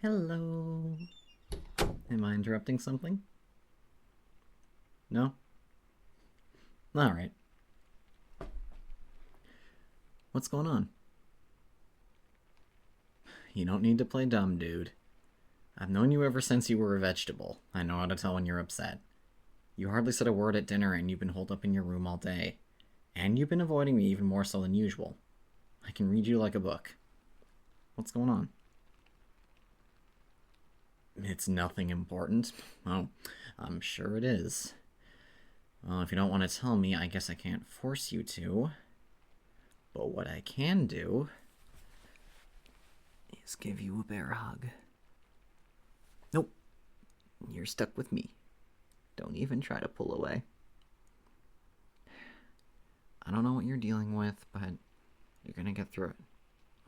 Hello. Am I interrupting something? No? Alright. What's going on? You don't need to play dumb, dude. I've known you ever since you were a vegetable. I know how to tell when you're upset. You hardly said a word at dinner and you've been holed up in your room all day. And you've been avoiding me even more so than usual. I can read you like a book. What's going on? It's nothing important. Oh, I'm sure it is. Well, if you don't want to tell me, I guess I can't force you to. But what I can do is give you a bear hug. Nope. You're stuck with me. Don't even try to pull away. I don't know what you're dealing with, but you're gonna get through it.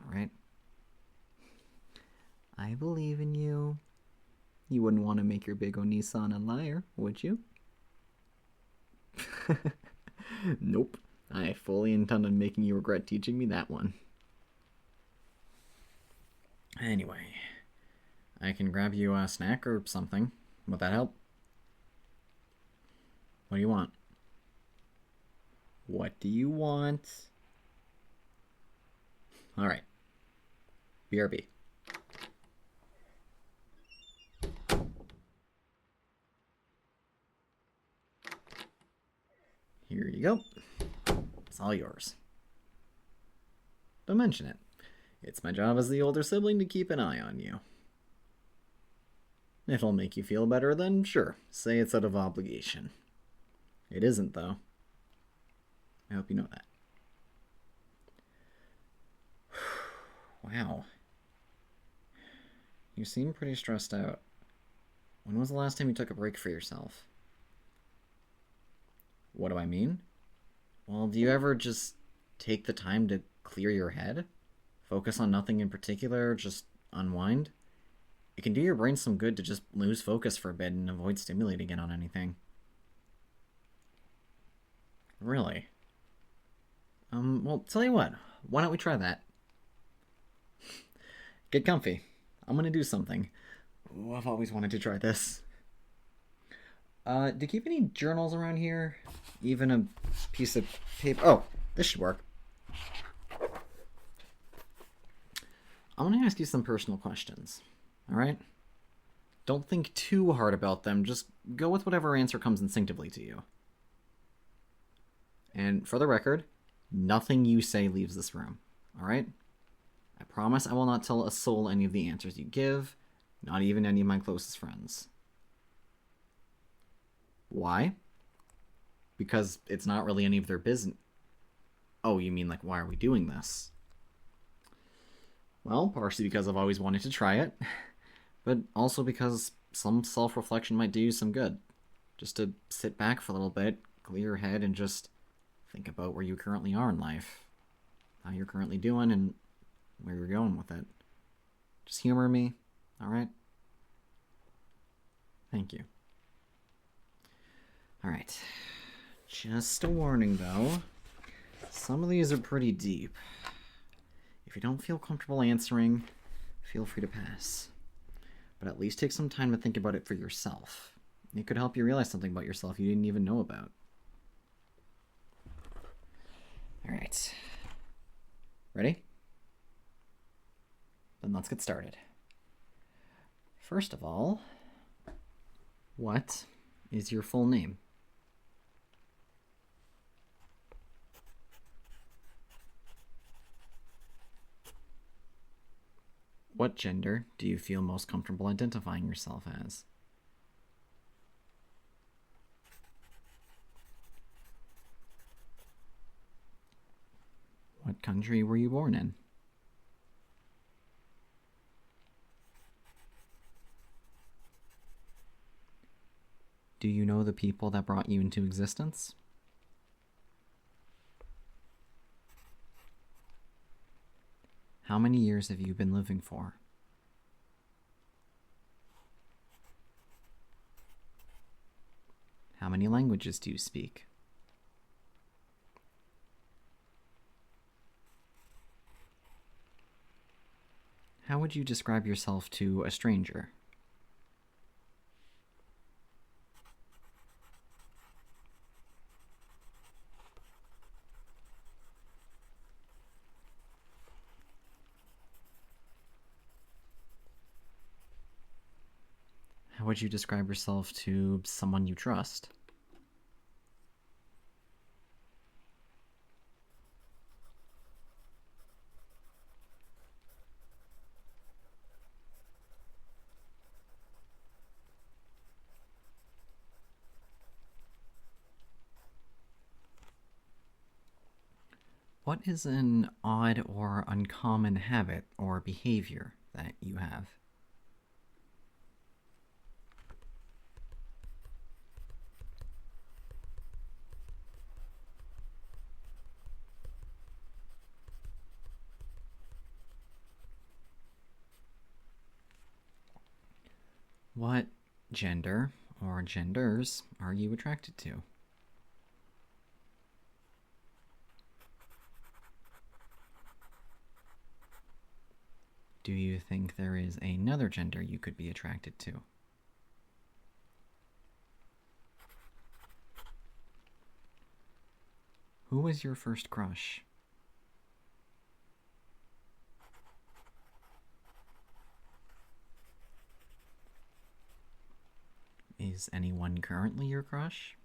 Alright? I believe in you. You wouldn't want to make your big Onisan a liar, would you? Nope. I fully intend on making you regret teaching me that one. Anyway, I can grab you a snack or something. Would that help? What do you want? What do you want? Alright. BRB. Here you go. It's all yours. Don't mention it. It's my job as the older sibling to keep an eye on you. If it'll make you feel better, then sure, say it's out of obligation. It isn't, though. I hope you know that. Wow. You seem pretty stressed out. When was the last time you took a break for yourself? What do I mean? Well, do you ever just take the time to clear your head? Focus on nothing in particular, just unwind? It can do your brain some good to just lose focus for a bit and avoid stimulating it on anything. Really? Well, tell you what. Why don't we try that? Get comfy. I'm gonna do something. Ooh, I've always wanted to try this. Do you keep any journals around here? Even a piece of paper? Oh, this should work. I'm gonna ask you some personal questions. Alright? Don't think too hard about them. Just go with whatever answer comes instinctively to you. And for the record, nothing you say leaves this room. Alright? I promise I will not tell a soul any of the answers you give, not even any of my closest friends. Why? Because it's not really any of their business. Oh, you mean like, why are we doing this? Well, partially because I've always wanted to try it, but also because some self-reflection might do you some good. Just to sit back for a little bit, clear your head, and just think about where you currently are in life. How you're currently doing, and where you're going with it. Just humor me, alright? Thank you. Alright. Just a warning, though. Some of these are pretty deep. If you don't feel comfortable answering, feel free to pass. But at least take some time to think about it for yourself. It could help you realize something about yourself you didn't even know about. Alright. Ready? Then let's get started. First of all, what is your full name? What gender do you feel most comfortable identifying yourself as? What country were you born in? Do you know the people that brought you into existence? How many years have you been living for? How many languages do you speak? How would you describe yourself to a stranger? How would you describe yourself to someone you trust? What is an odd or uncommon habit or behavior that you have? What gender or genders are you attracted to? Do you think there is another gender you could be attracted to? Who was your first crush? Is anyone currently your crush?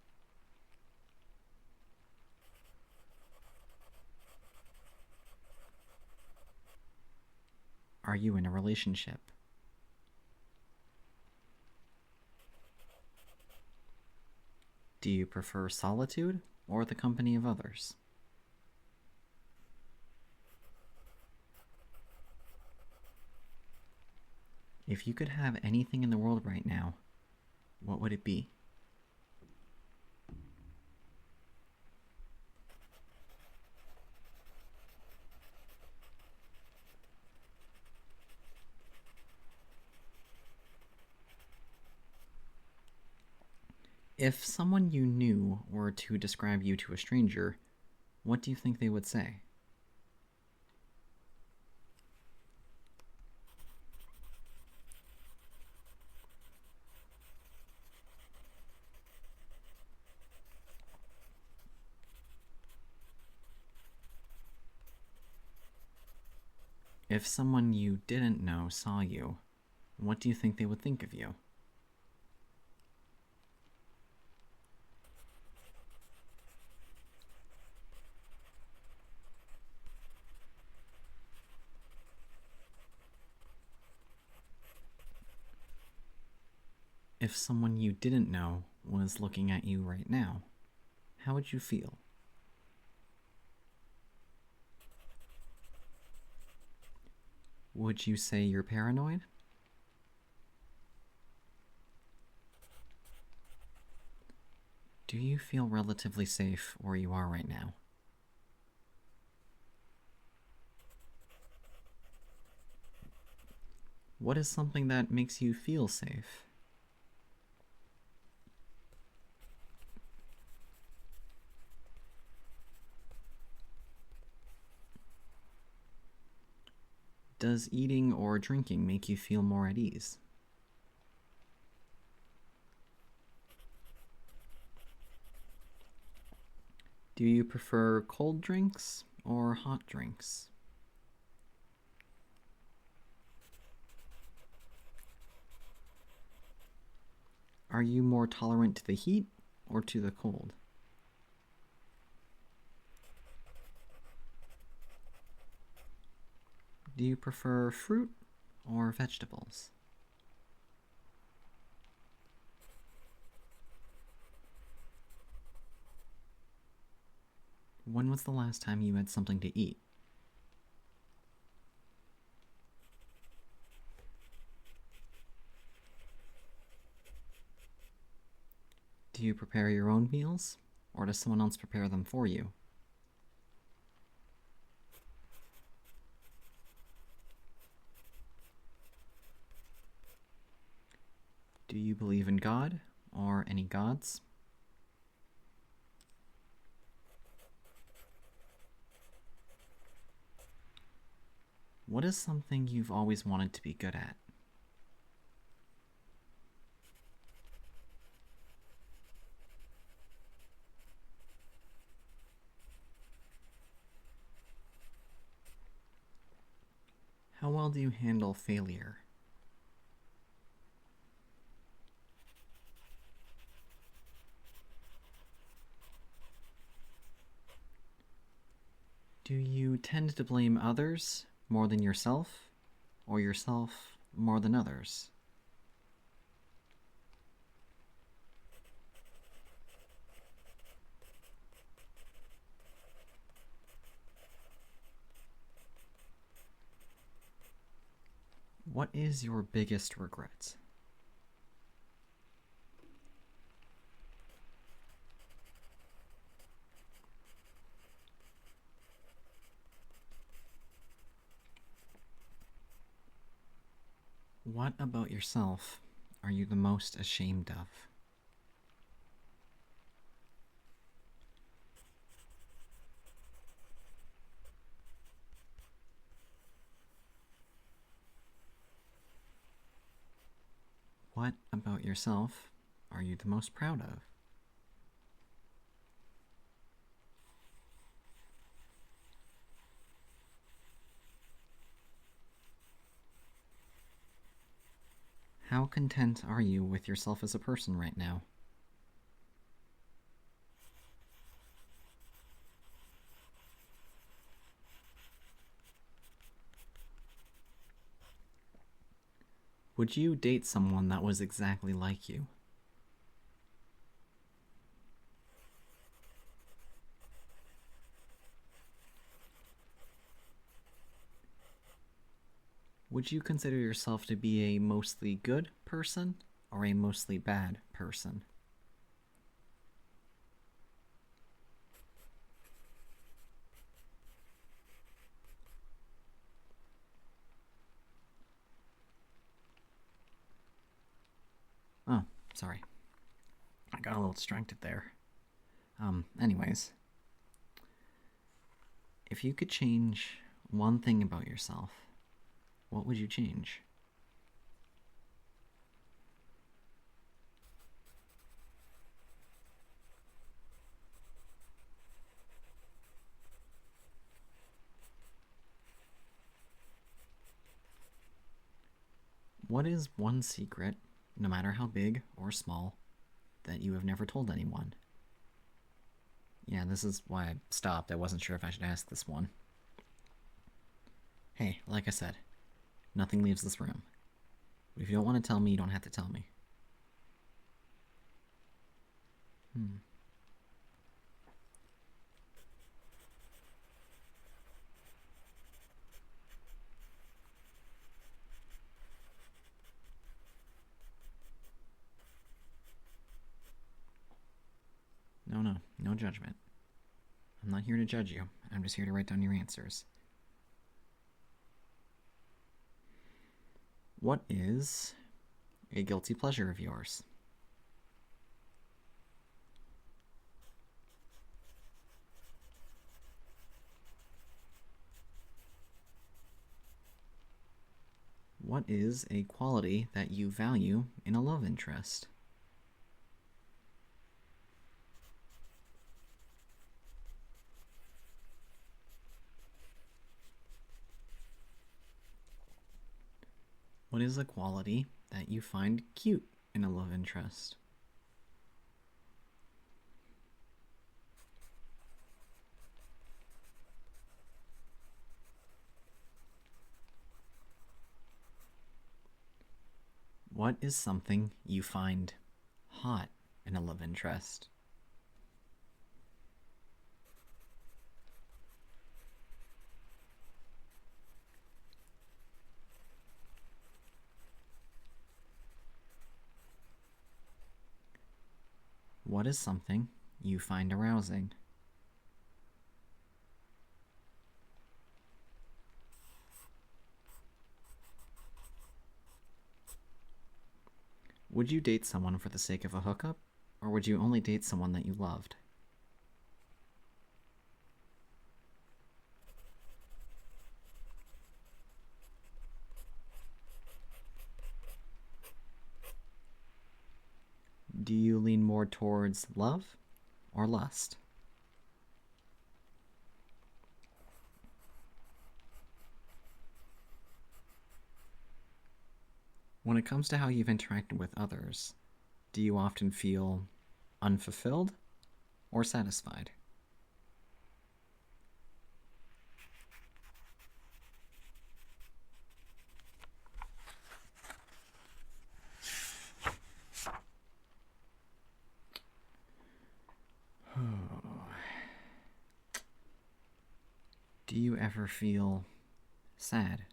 Are you in a relationship? Do you prefer solitude or the company of others? If you could have anything in the world right now, what would it be? If someone you knew were to describe you to a stranger, what do you think they would say? If someone you didn't know saw you, what do you think they would think of you? If someone you didn't know was looking at you right now, how would you feel? Would you say you're paranoid? Do you feel relatively safe where you are right now? What is something that makes you feel safe? Does eating or drinking make you feel more at ease? Do you prefer cold drinks or hot drinks? Are you more tolerant to the heat or to the cold? Do you prefer fruit or vegetables? When was the last time you had something to eat? Do you prepare your own meals, or does someone else prepare them for you? Do you believe in God or any gods? What is something you've always wanted to be good at? How well do you handle failure? Do you tend to blame others more than yourself, or yourself more than others? What is your biggest regret? What about yourself are you the most ashamed of? What about yourself are you the most proud of? How content are you with yourself as a person right now? Would you date someone that was exactly like you? Would you consider yourself to be a mostly good person or a mostly bad person? Oh, sorry. I got a little distracted there. Anyways, if you could change one thing about yourself, what would you change? What is one secret, no matter how big or small, that you have never told anyone? Yeah, this is why I stopped. I wasn't sure if I should ask this one. Hey, like I said, nothing leaves this room. But if you don't want to tell me, you don't have to tell me. Hmm. No judgment. I'm not here to judge you. I'm just here to write down your answers. What is a guilty pleasure of yours? What is a quality that you value in a love interest? What is a quality that you find cute in a love interest? What is something you find hot in a love interest? What is something you find arousing? Would you date someone for the sake of a hookup, or would you only date someone that you loved? more towards love or lust? When it comes to how you've interacted with others, do you often feel unfulfilled or satisfied? Do you ever feel sad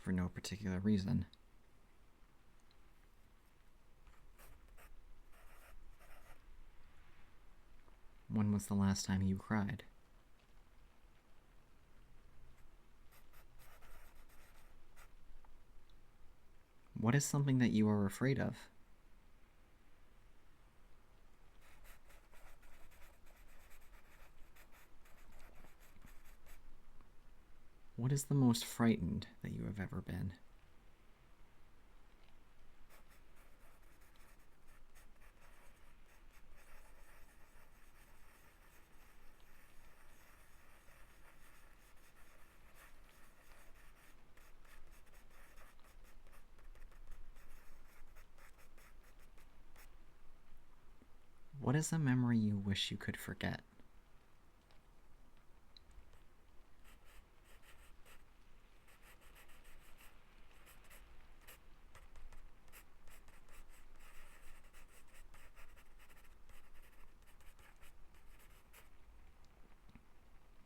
for no particular reason? When was the last time you cried? What is something that you are afraid of? What is the most frightened that you have ever been? What is a memory you wish you could forget?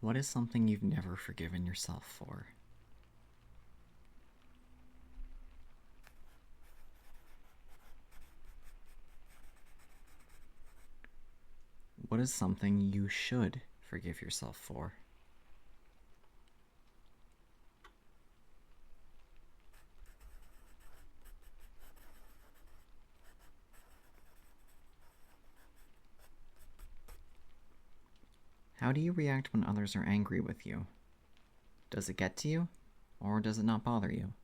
What is something you've never forgiven yourself for? What is something you should forgive yourself for? How do you react when others are angry with you? Does it get to you, or does it not bother you?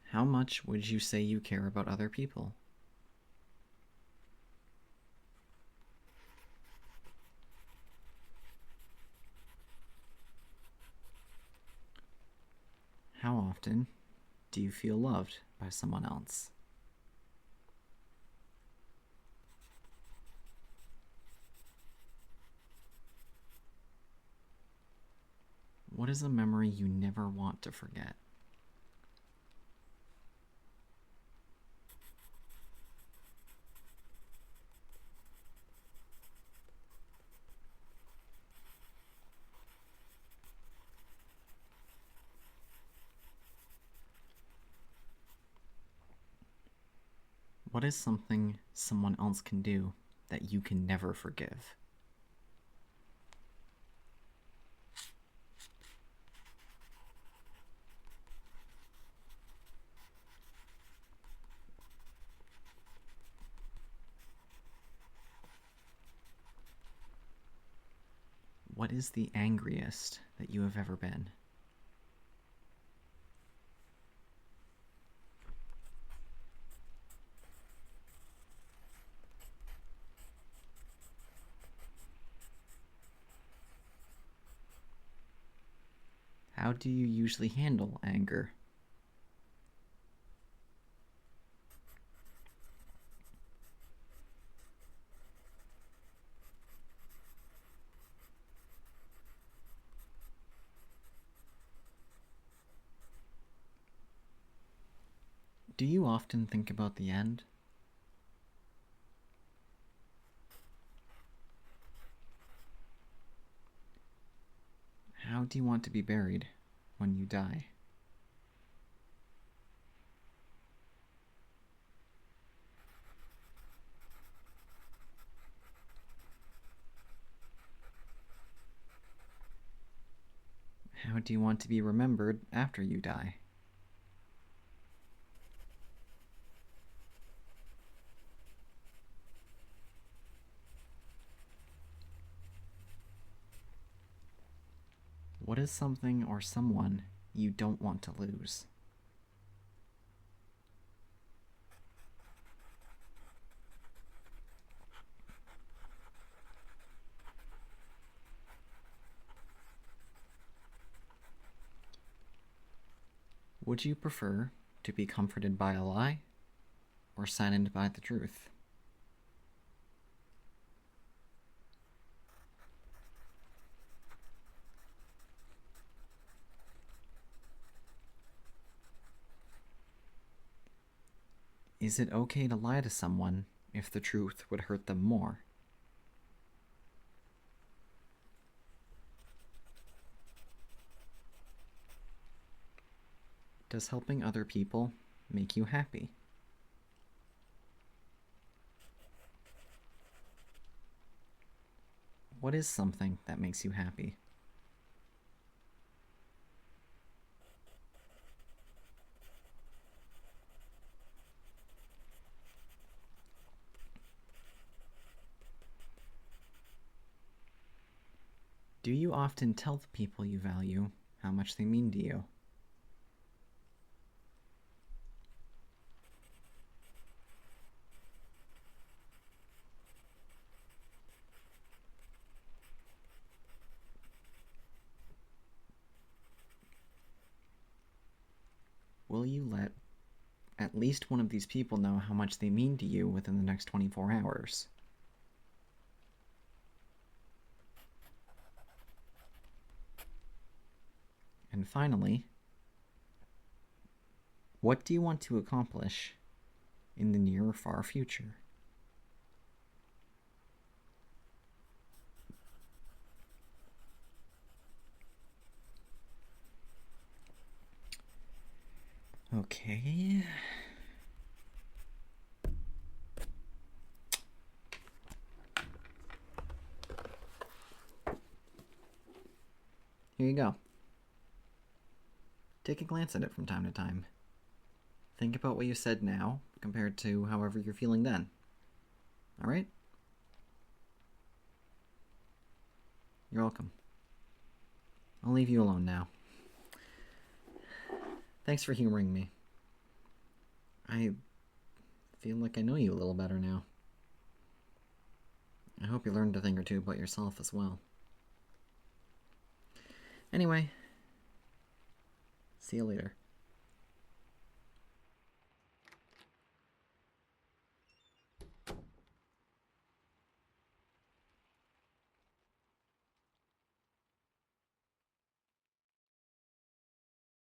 How much would you say you care about other people? How often do you feel loved by someone else? What is a memory you never want to forget? What is something someone else can do that you can never forgive? What is the angriest that you have ever been? How do you usually handle anger? Do you often think about the end? How do you want to be buried when you die? How do you want to be remembered after you die? What is something or someone you don't want to lose? Would you prefer to be comforted by a lie or saddened by the truth? Is it okay to lie to someone if the truth would hurt them more? Does helping other people make you happy? What is something that makes you happy? Do you often tell the people you value how much they mean to you? Will you let at least one of these people know how much they mean to you within the next 24 hours? And finally, what do you want to accomplish in the near or far future? Okay. Here you go. Take a glance at it from time to time. Think about what you said now compared to however you're feeling then. Alright? You're welcome. I'll leave you alone now. Thanks for humoring me. I feel like I know you a little better now. I hope you learned a thing or two about yourself as well. Anyway, see you later.